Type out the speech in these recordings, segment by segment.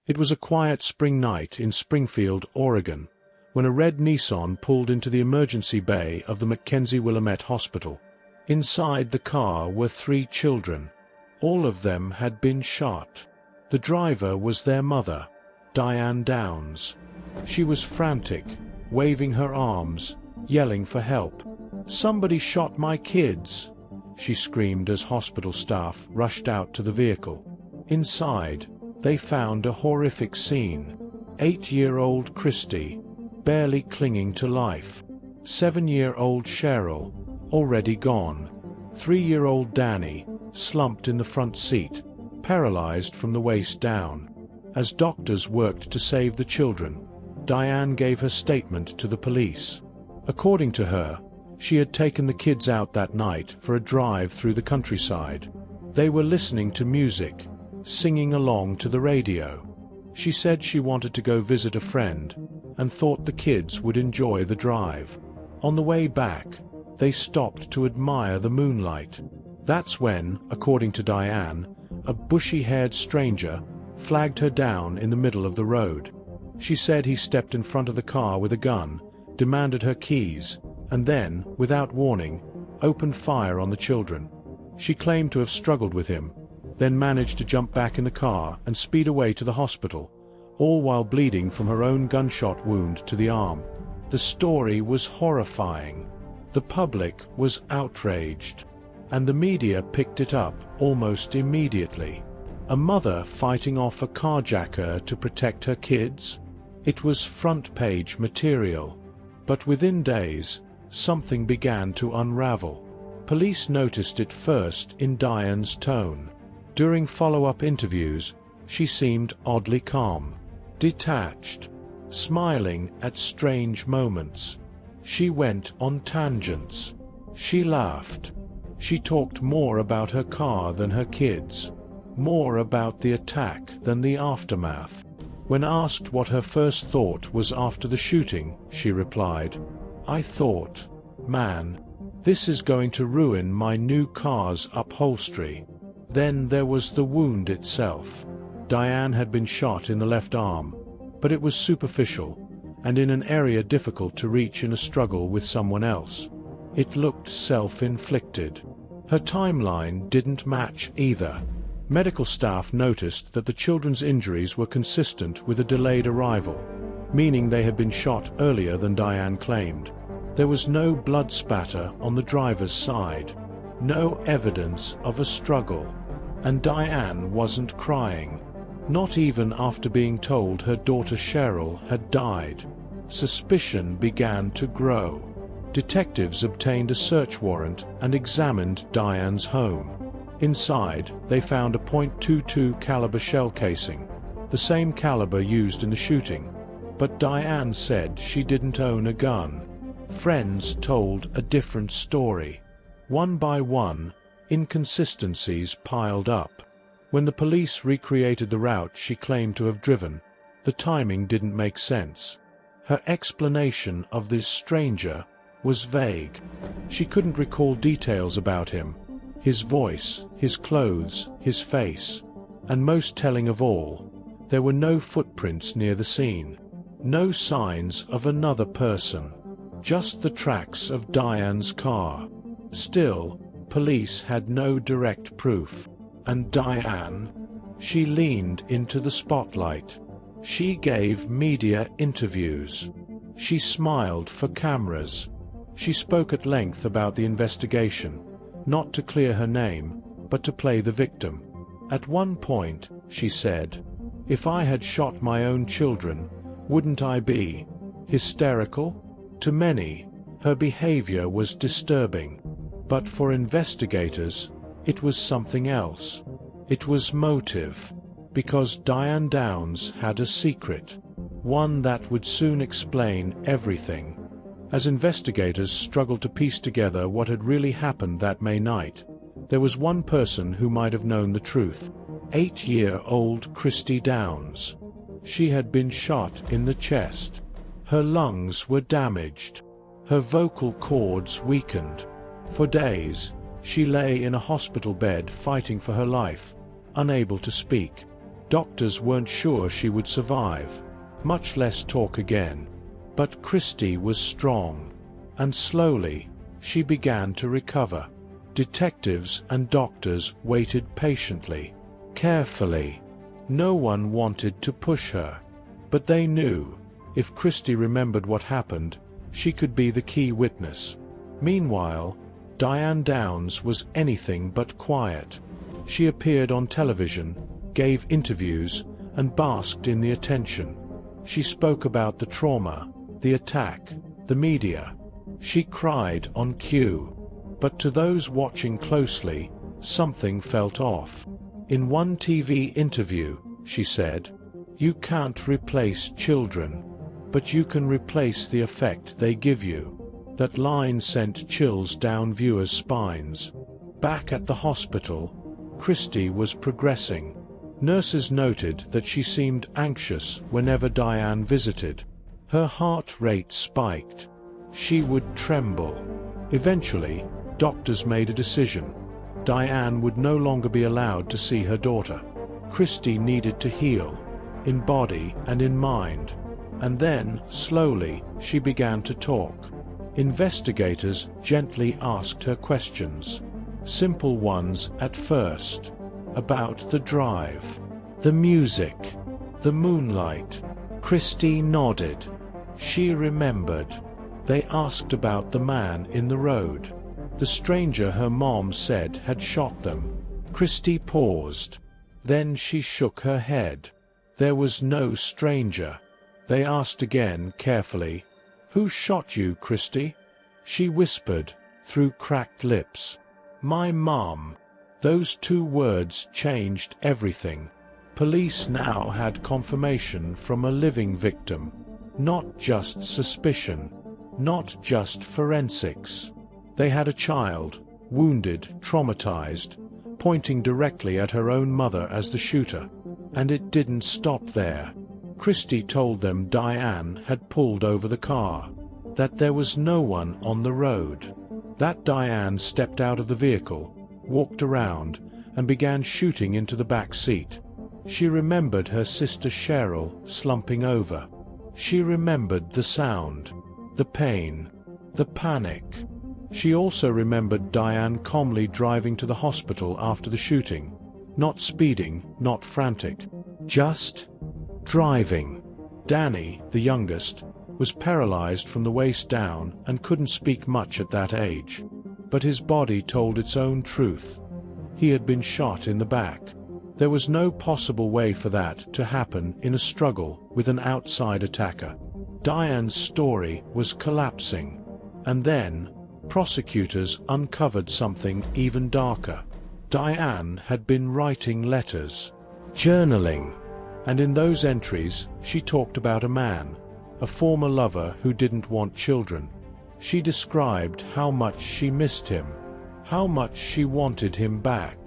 It was a quiet spring night in Springfield, Oregon, when a red Nissan pulled into the emergency bay of the Mackenzie-Willamette Hospital. Inside the car were 3 children. All of them had been shot. The driver was their mother, Diane Downs. She was frantic, waving her arms, yelling for help. "Somebody shot my kids!" she screamed as hospital staff rushed out to the vehicle. Inside, they found a horrific scene. 8-year-old Christy, barely clinging to life. 7-year-old Cheryl, already gone. 3-year-old Danny, slumped in the front seat, paralyzed from the waist down. As doctors worked to save the children, Diane gave her statement to the police. According to her, she had taken the kids out that night for a drive through the countryside. They were listening to music, singing along to the radio. She said she wanted to go visit a friend and thought the kids would enjoy the drive. On the way back, they stopped to admire the moonlight. That's when, according to Diane, a bushy-haired stranger flagged her down in the middle of the road. She said he stepped in front of the car with a gun, demanded her keys, and then, without warning, opened fire on the children. She claimed to have struggled with him, then managed to jump back in the car and speed away to the hospital, all while bleeding from her own gunshot wound to the arm. The story was horrifying. The public was outraged, and the media picked it up almost immediately. A mother fighting off a carjacker to protect her kids? It was front-page material. But within days, something began to unravel. Police noticed it first in Diane's tone. During follow-up interviews, she seemed oddly calm, detached, smiling at strange moments. She went on tangents. She laughed. She talked more about her car than her kids, more about the attack than the aftermath. When asked what her first thought was after the shooting, she replied, "I thought, man, this is going to ruin my new car's upholstery." Then there was the wound itself. Diane had been shot in the left arm, but it was superficial, and in an area difficult to reach in a struggle with someone else. It looked self-inflicted. Her timeline didn't match either. Medical staff noticed that the children's injuries were consistent with a delayed arrival, meaning they had been shot earlier than Diane claimed. There was no blood spatter on the driver's side, no evidence of a struggle, and Diane wasn't crying, not even after being told her daughter Cheryl had died. Suspicion began to grow. Detectives obtained a search warrant and examined Diane's home. Inside, they found a .22 caliber shell casing, the same caliber used in the shooting. But Diane said she didn't own a gun. Friends told a different story. One by one, inconsistencies piled up. When the police recreated the route she claimed to have driven, the timing didn't make sense. Her explanation of this stranger was vague. She couldn't recall details about him. His voice, his clothes, his face. And most telling of all, there were no footprints near the scene. No signs of another person. Just the tracks of Diane's car. Still, police had no direct proof. And Diane? She leaned into the spotlight. She gave media interviews. She smiled for cameras. She spoke at length about the investigation, not to clear her name, but to play the victim. At one point, she said, "If I had shot my own children, wouldn't I be hysterical?" To many, her behavior was disturbing. But for investigators, it was something else. It was motive. Because Diane Downs had a secret. One that would soon explain everything. As investigators struggled to piece together what had really happened that May night, there was one person who might have known the truth. 8-year-old Christy Downs. She had been shot in the chest. Her lungs were damaged. Her vocal cords weakened. For days, she lay in a hospital bed fighting for her life, unable to speak. Doctors weren't sure she would survive, much less talk again. But Christy was strong, and slowly, she began to recover. Detectives and doctors waited patiently, carefully. No one wanted to push her, but they knew, if Christy remembered what happened, she could be the key witness. Meanwhile, Diane Downs was anything but quiet. She appeared on television, gave interviews, and basked in the attention. She spoke about the trauma, the attack, the media. She cried on cue. But to those watching closely, something felt off. In one TV interview, she said, "You can't replace children, but you can replace the effect they give you." That line sent chills down viewers' spines. Back at the hospital, Christy was progressing. Nurses noted that she seemed anxious whenever Diane visited. Her heart rate spiked. She would tremble. Eventually, doctors made a decision. Diane would no longer be allowed to see her daughter. Christy needed to heal, in body and in mind. And then, slowly, she began to talk. Investigators gently asked her questions. Simple ones at first. About the drive, the music, the moonlight. Christy nodded. She remembered. They asked about the man in the road. The stranger her mom said had shot them. Christy paused. Then she shook her head. There was no stranger. They asked again carefully, "Who shot you, Christy?" She whispered, through cracked lips, "My mom." Those two words changed everything. Police now had confirmation from a living victim. Not just suspicion. Not just forensics. They had a child, wounded, traumatized, pointing directly at her own mother as the shooter. And it didn't stop there. Christy told them Diane had pulled over the car. That there was no one on the road. That Diane stepped out of the vehicle, walked around, and began shooting into the back seat. She remembered her sister Cheryl slumping over. She remembered the sound, the pain, the panic. She also remembered Diane calmly driving to the hospital after the shooting. Not speeding, not frantic. Just driving. Danny, the youngest, was paralyzed from the waist down and couldn't speak much at that age. But his body told its own truth. He had been shot in the back. There was no possible way for that to happen in a struggle with an outside attacker. Diane's story was collapsing. And then, prosecutors uncovered something even darker. Diane had been writing letters, journaling, and in those entries she talked about a man, a former lover who didn't want children. She described how much she missed him, how much she wanted him back,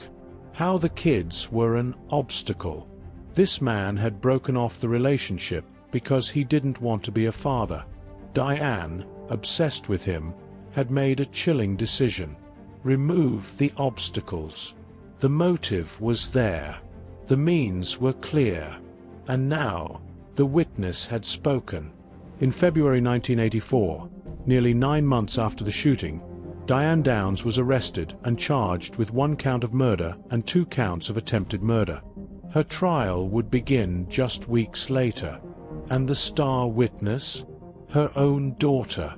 how the kids were an obstacle. This man had broken off the relationship because he didn't want to be a father. Diane, obsessed with him, had made a chilling decision. Remove the obstacles. The motive was there. The means were clear. And now, the witness had spoken. In February 1984, nearly 9 months after the shooting, Diane Downs was arrested and charged with 1 count of murder and 2 counts of attempted murder. Her trial would begin just weeks later. And the star witness? Her own daughter.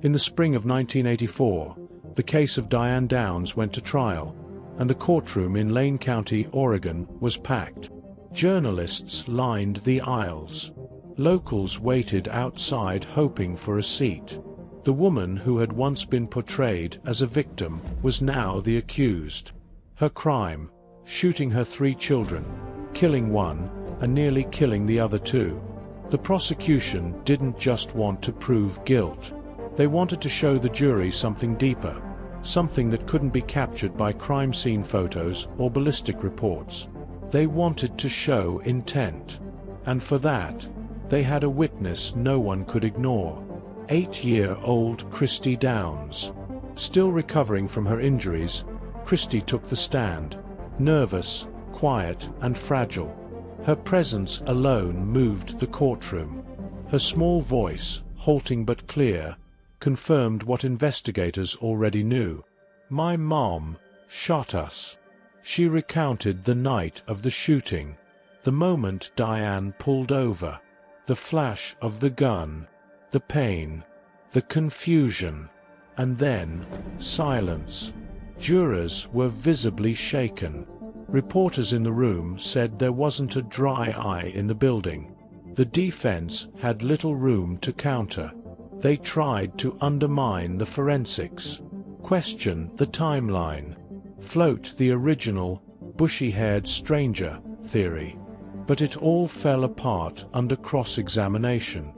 In the spring of 1984, the case of Diane Downs went to trial, and the courtroom in Lane County, Oregon, was packed. Journalists lined the aisles. Locals waited outside hoping for a seat. The woman who had once been portrayed as a victim was now the accused. Her crime, shooting her 3 children, killing one, and nearly killing the other 2. The prosecution didn't just want to prove guilt. They wanted to show the jury something deeper, something that couldn't be captured by crime scene photos or ballistic reports. They wanted to show intent. And for that, they had a witness no one could ignore. 8-year-old Christy Downs. Still recovering from her injuries, Christy took the stand, nervous, quiet, and fragile. Her presence alone moved the courtroom. Her small voice, halting but clear, confirmed what investigators already knew. "My mom shot us." She recounted the night of the shooting, the moment Diane pulled over, the flash of the gun, the pain, the confusion, and then silence. Jurors were visibly shaken. Reporters in the room said there wasn't a dry eye in the building. The defense had little room to counter. They tried to undermine the forensics, question the timeline, float the original bushy-haired stranger theory. But it all fell apart under cross-examination.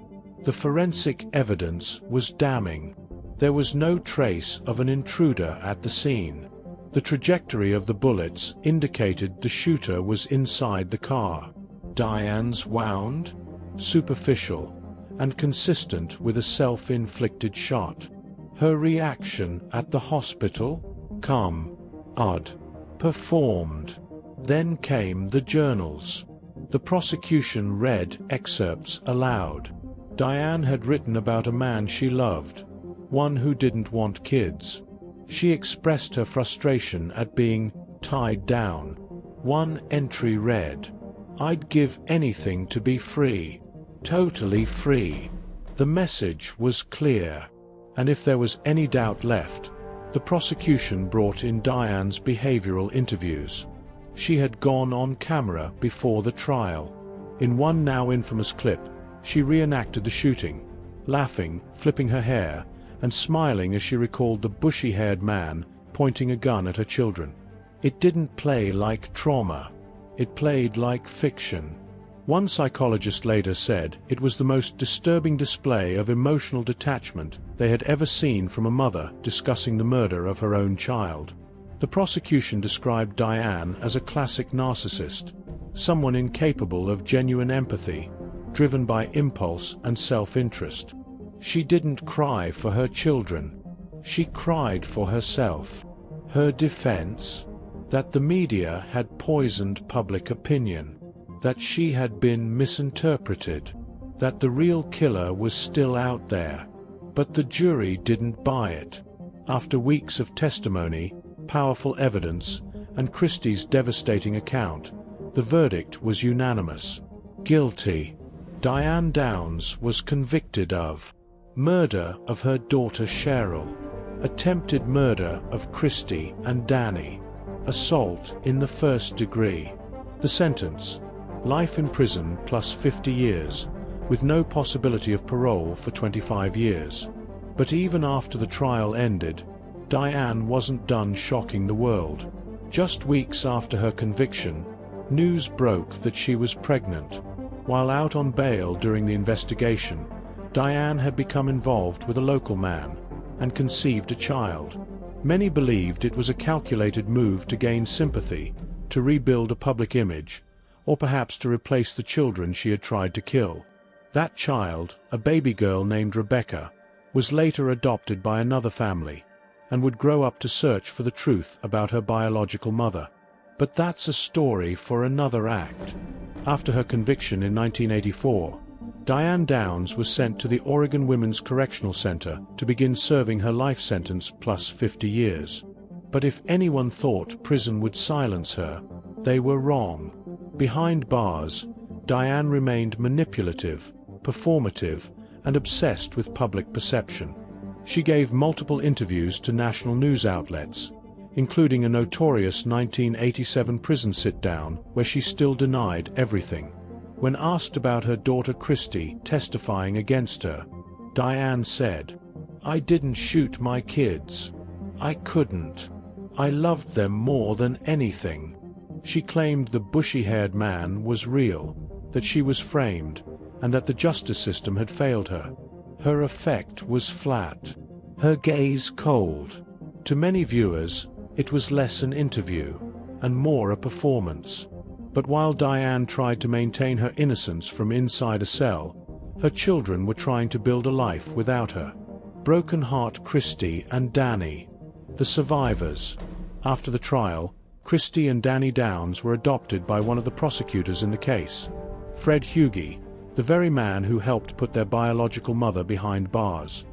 The forensic evidence was damning. There was no trace of an intruder at the scene. The trajectory of the bullets indicated the shooter was inside the car. Diane's wound, superficial, and consistent with a self-inflicted shot. Her reaction at the hospital? Calm, odd, performed. Then came the journals. The prosecution read excerpts aloud. Diane had written about a man she loved, one who didn't want kids. She expressed her frustration at being tied down. One entry read, "I'd give anything to be free. Totally free." The message was clear, and if there was any doubt left, the prosecution brought in Diane's behavioral interviews. She had gone on camera before the trial. In one now infamous clip, she reenacted the shooting, laughing, flipping her hair, and smiling as she recalled the bushy-haired man pointing a gun at her children. It didn't play like trauma. It played like fiction. One psychologist later said it was the most disturbing display of emotional detachment they had ever seen from a mother discussing the murder of her own child. The prosecution described Diane as a classic narcissist, someone incapable of genuine empathy, driven by impulse and self-interest. She didn't cry for her children. She cried for herself. Her defense? That the media had poisoned public opinion, that she had been misinterpreted, that the real killer was still out there. But the jury didn't buy it. After weeks of testimony, powerful evidence, and Christie's devastating account, the verdict was unanimous. Guilty. Diane Downs was convicted of murder of her daughter Cheryl, attempted murder of Christy and Danny, assault in the first degree. The sentence: life in prison plus 50 years, with no possibility of parole for 25 years. But even after the trial ended, Diane wasn't done shocking the world. Just weeks after her conviction, news broke that she was pregnant. While out on bail during the investigation, Diane had become involved with a local man and conceived a child. Many believed it was a calculated move to gain sympathy, to rebuild a public image, or perhaps to replace the children she had tried to kill. That child, a baby girl named Rebecca, was later adopted by another family and would grow up to search for the truth about her biological mother. But that's a story for another act. After her conviction in 1984, Diane Downs was sent to the Oregon Women's Correctional Center to begin serving her life sentence plus 50 years. But if anyone thought prison would silence her, they were wrong. Behind bars, Diane remained manipulative, performative, and obsessed with public perception. She gave multiple interviews to national news outlets, including a notorious 1987 prison sit-down where she still denied everything. When asked about her daughter Christy testifying against her, Diane said, "I didn't shoot my kids. I couldn't. I loved them more than anything." She claimed the bushy-haired man was real, that she was framed, and that the justice system had failed her. Her effect was flat, her gaze cold. To many viewers, it was less an interview and more a performance. But while Diane tried to maintain her innocence from inside a cell, her children were trying to build a life without her. Broken Heart Christy and Danny, the survivors. After the trial, Christy and Danny Downs were adopted by one of the prosecutors in the case, Fred Hughey, the very man who helped put their biological mother behind bars.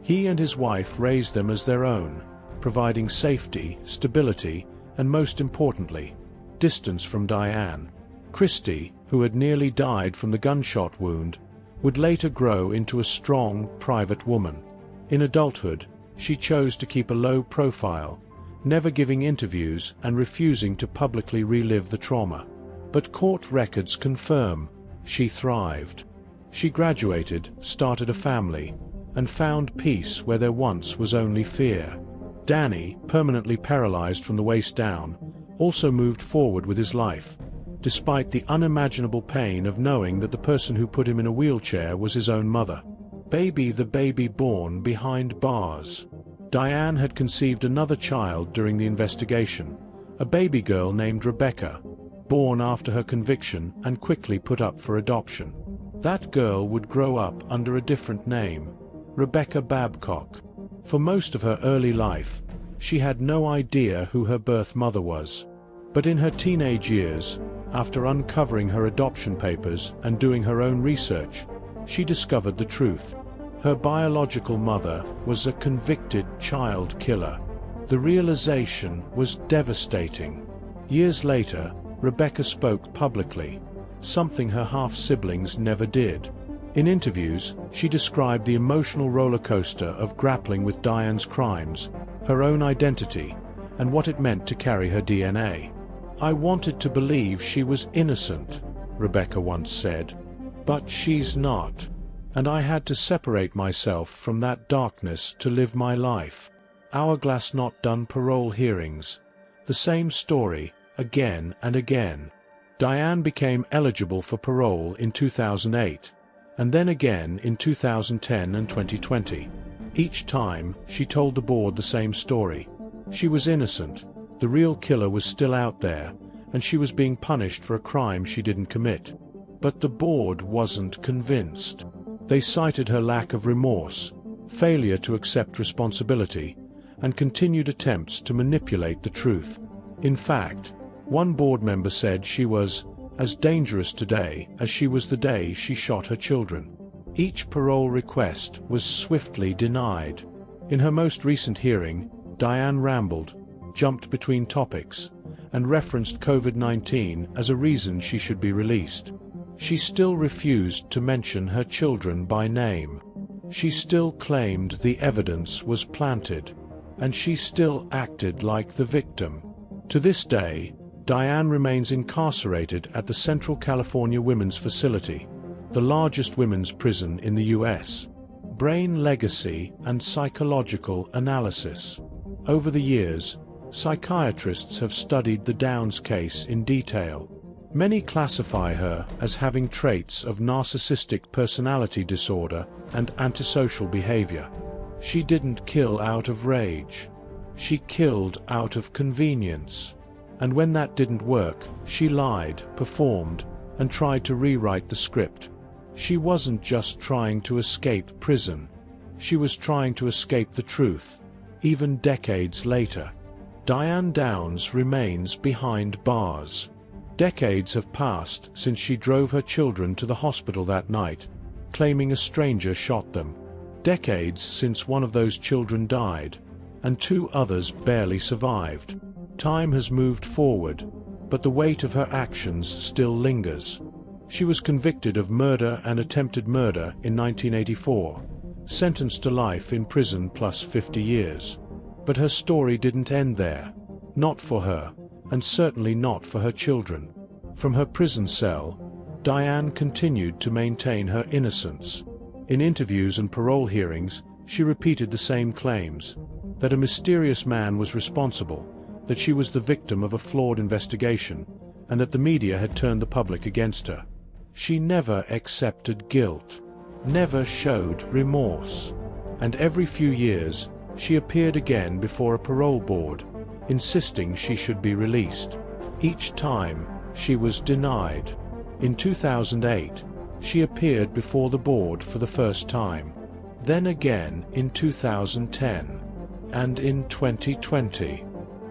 He and his wife raised them as their own, providing safety, stability, and most importantly, distance from Diane. Christy, who had nearly died from the gunshot wound, would later grow into a strong, private woman. In adulthood, she chose to keep a low profile, never giving interviews and refusing to publicly relive the trauma. But court records confirm she thrived. She graduated, started a family, and found peace where there once was only fear. Danny, permanently paralyzed from the waist down, also moved forward with his life, despite the unimaginable pain of knowing that the person who put him in a wheelchair was his own mother. The baby born behind bars. Diane had conceived another child during the investigation, a baby girl named Rebecca, born after her conviction and quickly put up for adoption. That girl would grow up under a different name, Rebecca Babcock. For most of her early life, she had no idea who her birth mother was. But in her teenage years, after uncovering her adoption papers and doing her own research, she discovered the truth. Her biological mother was a convicted child killer. The realization was devastating. Years later, Rebecca spoke publicly, something her half-siblings never did. In interviews, she described the emotional roller coaster of grappling with Diane's crimes, her own identity, and what it meant to carry her DNA. "I wanted to believe she was innocent," Rebecca once said. "But she's not. And I had to separate myself from that darkness to live my life." Hourglass Not Done parole hearings. The same story, again and again. Diane became eligible for parole in 2008, and then again in 2010 and 2020. Each time, she told the board the same story. She was innocent, the real killer was still out there, and she was being punished for a crime she didn't commit. But the board wasn't convinced. They cited her lack of remorse, failure to accept responsibility, and continued attempts to manipulate the truth. In fact, one board member said she was as dangerous today as she was the day she shot her children. Each parole request was swiftly denied. In her most recent hearing, Diane rambled, jumped between topics, and referenced COVID-19 as a reason she should be released. She still refused to mention her children by name. She still claimed the evidence was planted, and she still acted like the victim. To this day, Diane remains incarcerated at the Central California Women's Facility, the largest women's prison in the U.S. Brain legacy and psychological analysis. Over the years, psychiatrists have studied the Downs case in detail. Many classify her as having traits of narcissistic personality disorder and antisocial behavior. She didn't kill out of rage. She killed out of convenience. And when that didn't work, she lied, performed, and tried to rewrite the script. She wasn't just trying to escape prison. She was trying to escape the truth, even decades later. Diane Downs remains behind bars. Decades have passed since she drove her children to the hospital that night, claiming a stranger shot them. Decades since one of those children died, and 2 others barely survived. Time has moved forward, but the weight of her actions still lingers. She was convicted of murder and attempted murder in 1984, sentenced to life in prison plus 50 years. But her story didn't end there. Not for her, and certainly not for her children. From her prison cell, Diane continued to maintain her innocence. In interviews and parole hearings, she repeated the same claims, that a mysterious man was responsible, that she was the victim of a flawed investigation, and that the media had turned the public against her. She never accepted guilt, never showed remorse, and every few years, she appeared again before a parole board, insisting she should be released. Each time, she was denied. In 2008, she appeared before the board for the first time. Then again in 2010, and in 2020.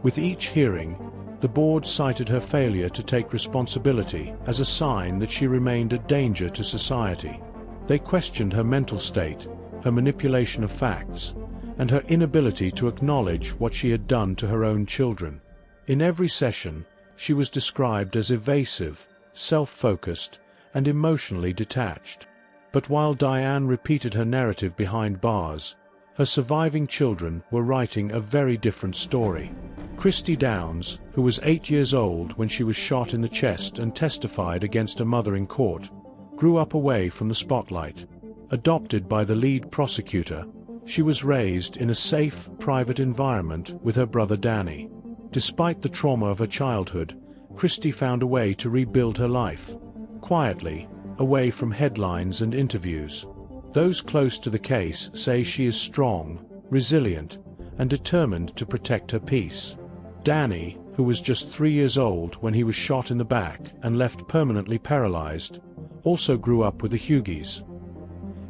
With each hearing, The board cited her failure to take responsibility as a sign that she remained a danger to society. They questioned her mental state, her manipulation of facts, and her inability to acknowledge what she had done to her own children. In every session, she was described as evasive, self-focused, and emotionally detached. But while Diane repeated her narrative behind bars, her surviving children were writing a very different story. Christy Downs, who was 8 years old when she was shot in the chest and testified against her mother in court, grew up away from the spotlight. Adopted by the lead prosecutor, she was raised in a safe, private environment with her brother Danny. Despite the trauma of her childhood, Christy found a way to rebuild her life, quietly, away from headlines and interviews. Those close to the case say she is strong, resilient, and determined to protect her peace. Danny, who was just 3 years old when he was shot in the back and left permanently paralyzed, also grew up with the Hughes.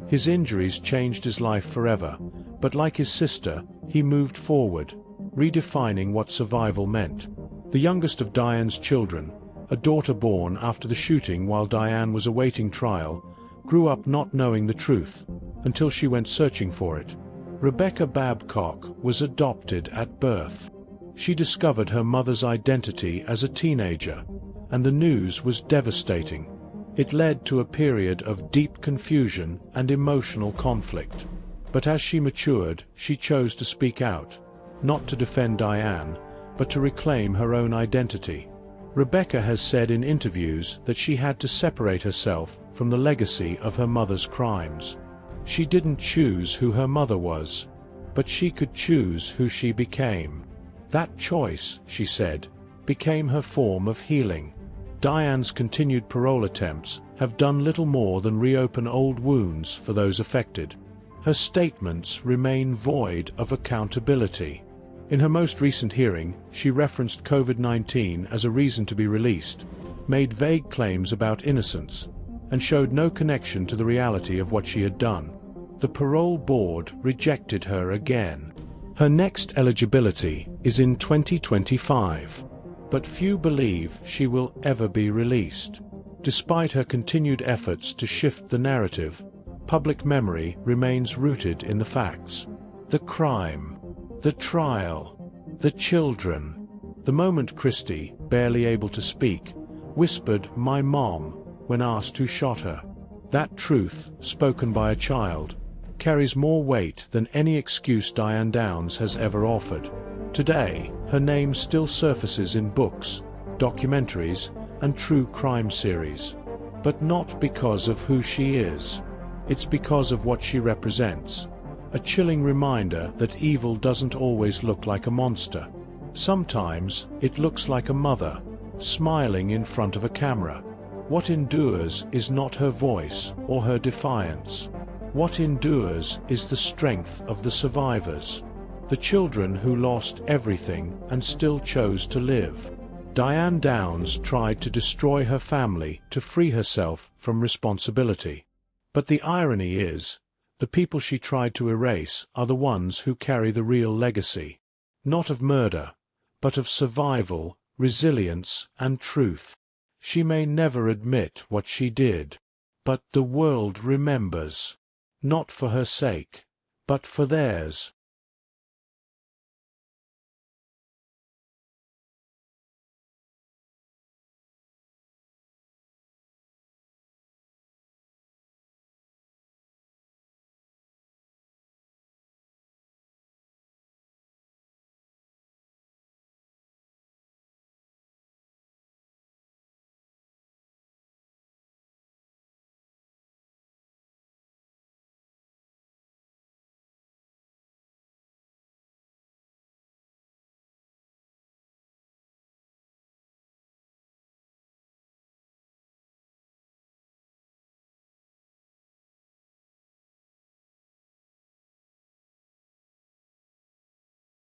His injuries changed his life forever, but like his sister, he moved forward, redefining what survival meant. The youngest of Diane's children, a daughter born after the shooting while Diane was awaiting trial, grew up not knowing the truth, until she went searching for it. Rebecca Babcock was adopted at birth. She discovered her mother's identity as a teenager, and the news was devastating. It led to a period of deep confusion and emotional conflict. But as she matured, she chose to speak out, not to defend Diane, but to reclaim her own identity. Rebecca has said in interviews that she had to separate herself from the legacy of her mother's crimes. She didn't choose who her mother was, but she could choose who she became. That choice, she said, became her form of healing. Diane's continued parole attempts have done little more than reopen old wounds for those affected. Her statements remain void of accountability. In her most recent hearing, she referenced COVID-19 as a reason to be released, made vague claims about innocence, and showed no connection to the reality of what she had done. The parole board rejected her again. Her next eligibility is in 2025, but few believe she will ever be released. Despite her continued efforts to shift the narrative, public memory remains rooted in the facts. The crime, the trial, the children. The moment Christy, barely able to speak, whispered, "My mom," when asked who shot her. That truth, spoken by a child, carries more weight than any excuse Diane Downs has ever offered. Today, her name still surfaces in books, documentaries, and true crime series. But not because of who she is. It's because of what she represents. A chilling reminder that evil doesn't always look like a monster. Sometimes, it looks like a mother, smiling in front of a camera. What endures is not her voice or her defiance. What endures is the strength of the survivors. The children who lost everything and still chose to live. Diane Downs tried to destroy her family to free herself from responsibility. But the irony is, the people she tried to erase are the ones who carry the real legacy. Not of murder, but of survival, resilience, and truth. She may never admit what she did, but the world remembers. Not for her sake, but for theirs.